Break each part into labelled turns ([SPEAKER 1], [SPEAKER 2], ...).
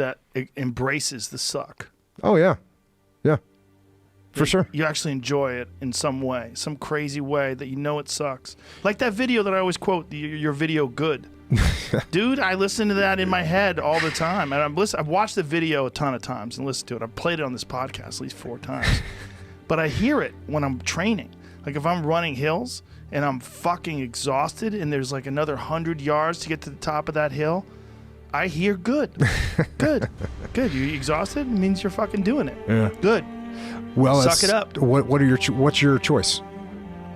[SPEAKER 1] that embraces the suck.
[SPEAKER 2] Oh, yeah. Yeah. For sure.
[SPEAKER 1] You actually enjoy it in some way, some crazy way that you know it sucks. Like that video that I always quote, your video good. Dude, I listen to that in my head all the time. And I've watched the video a ton of times and listened to it. I've played it on this podcast at least 4 times. But I hear it when I'm training. Like if I'm running hills and I'm fucking exhausted and there's like another 100 yards to get to the top of that hill, I hear good. Good. Good. You exhausted? It means you're fucking doing it.
[SPEAKER 2] Yeah.
[SPEAKER 1] Good.
[SPEAKER 2] Well,
[SPEAKER 1] suck it up.
[SPEAKER 2] What's your choice?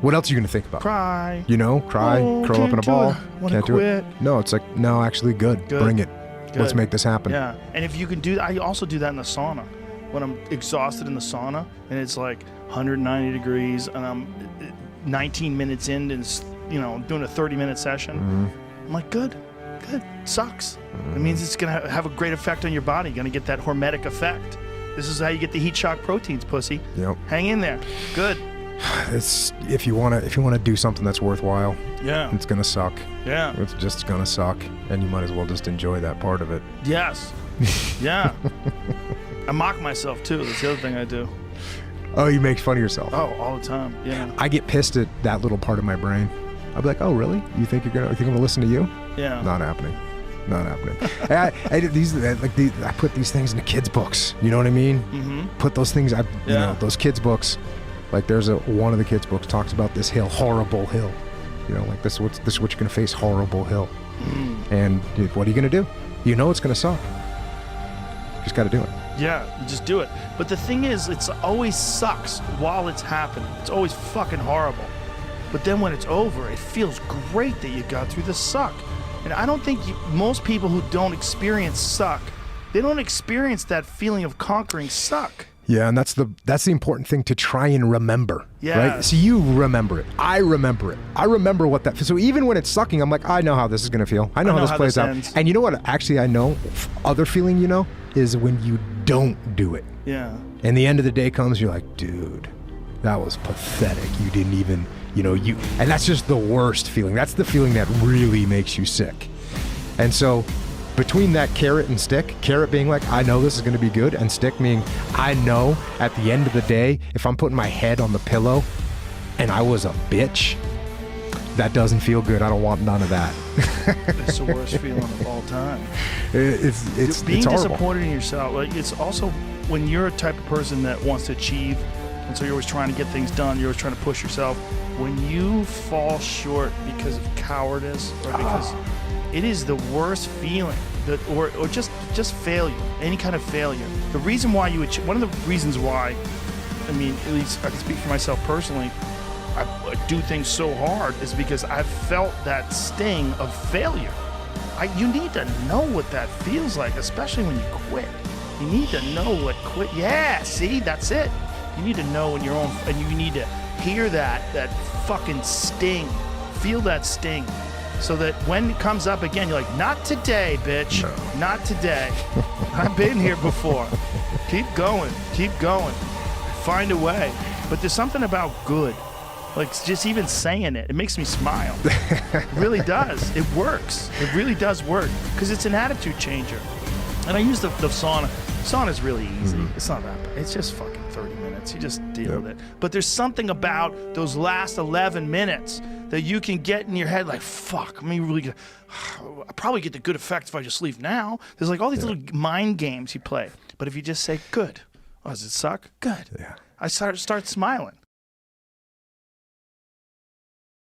[SPEAKER 2] What else are you going to think about?
[SPEAKER 1] Cry.
[SPEAKER 2] You know, cry, curl up in a ball.
[SPEAKER 1] Can't do it.
[SPEAKER 2] No, it's like, no, actually good. Bring it.
[SPEAKER 1] Good.
[SPEAKER 2] Let's make this happen.
[SPEAKER 1] Yeah. And if you can do that, I also do that in the sauna. When I'm exhausted in the sauna and it's like 190 degrees and I'm 19 minutes in and, you know, doing a 30-minute session, I'm like, good. Sucks. It means it's going to have a great effect on your body. You're going to get that hormetic effect. This is how you get the heat shock proteins, pussy.
[SPEAKER 2] Yep.
[SPEAKER 1] Hang in there. Good.
[SPEAKER 2] It's if you want to do something that's worthwhile.
[SPEAKER 1] Yeah.
[SPEAKER 2] It's gonna suck.
[SPEAKER 1] Yeah.
[SPEAKER 2] It's just gonna suck, and you might as well just enjoy that part of it.
[SPEAKER 1] Yes. Yeah. I mock myself too. That's the other thing I do.
[SPEAKER 2] Oh, you make fun of yourself.
[SPEAKER 1] Oh, all the time. Yeah.
[SPEAKER 2] I get pissed at that little part of my brain. I'll be like, oh, really? You think I'm gonna listen to you?
[SPEAKER 1] Yeah.
[SPEAKER 2] Not happening. I put these things in the kids' books. You know what I mean?
[SPEAKER 1] Mm-hmm.
[SPEAKER 2] Put those things. You know, those kids' books. Like there's one of the kids' books talks about this hill, horrible hill. You know, like this is what you're gonna face, horrible hill. And what are you gonna do? You know it's gonna suck. You just gotta do it.
[SPEAKER 1] Yeah, you just do it. But the thing is, it's always sucks while it's happening. It's always fucking horrible. But then when it's over, it feels great that you got through the suck. And I don't think most people who don't experience suck, they don't experience that feeling of conquering suck.
[SPEAKER 2] Yeah, and that's the important thing to try and remember.
[SPEAKER 1] Yeah.
[SPEAKER 2] Right? So you remember it. I remember it. I remember what that. So even when it's sucking, I'm like, I know how this is gonna feel. I know how this plays out.
[SPEAKER 1] Ends.
[SPEAKER 2] And you know what? Actually, I know. Other feeling, you know, is when you don't do it.
[SPEAKER 1] Yeah.
[SPEAKER 2] And the end of the day comes, you're like, dude, that was pathetic. You didn't even, and that's just the worst feeling. That's the feeling that really makes you sick. And so between that carrot and stick, carrot being like, I know this is going to be good, and stick meaning, I know at the end of the day, if I'm putting my head on the pillow and I was a bitch, that doesn't feel good. I don't want none of that.
[SPEAKER 1] It's the worst feeling of all time.
[SPEAKER 2] It's
[SPEAKER 1] being
[SPEAKER 2] horrible.
[SPEAKER 1] disappointed in yourself. Like, it's also when you're a type of person that wants to achieve, and so you're always trying to get things done, you're always trying to push yourself. When you fall short because of cowardice or because it is the worst feeling, or just failure, any kind of failure. The reason why one of the reasons why, I mean, at least I can speak for myself personally, I do things so hard is because I've felt that sting of failure. You need to know what that feels like, especially when you quit. You need to know what quit. Yeah, see, that's it. You need to know when you're on, and you need to hear that fucking sting, feel that sting, so that when it comes up again, you're like, not today, bitch, no. Not today. I've been here before. Keep going, find a way. But there's something about good, like just even saying it makes me smile. It really does. It works. It really does work because it's an attitude changer. And I use the sauna. Sauna's really easy. It's not that bad. It's just fucking 30 minutes. You just deal with it. But there's something about those last 11 minutes that you can get in your head like, fuck, I'll probably get the good effect if I just leave now. There's like all these little mind games you play. But if you just say, good. Oh, does it suck? Good. Yeah. I start smiling.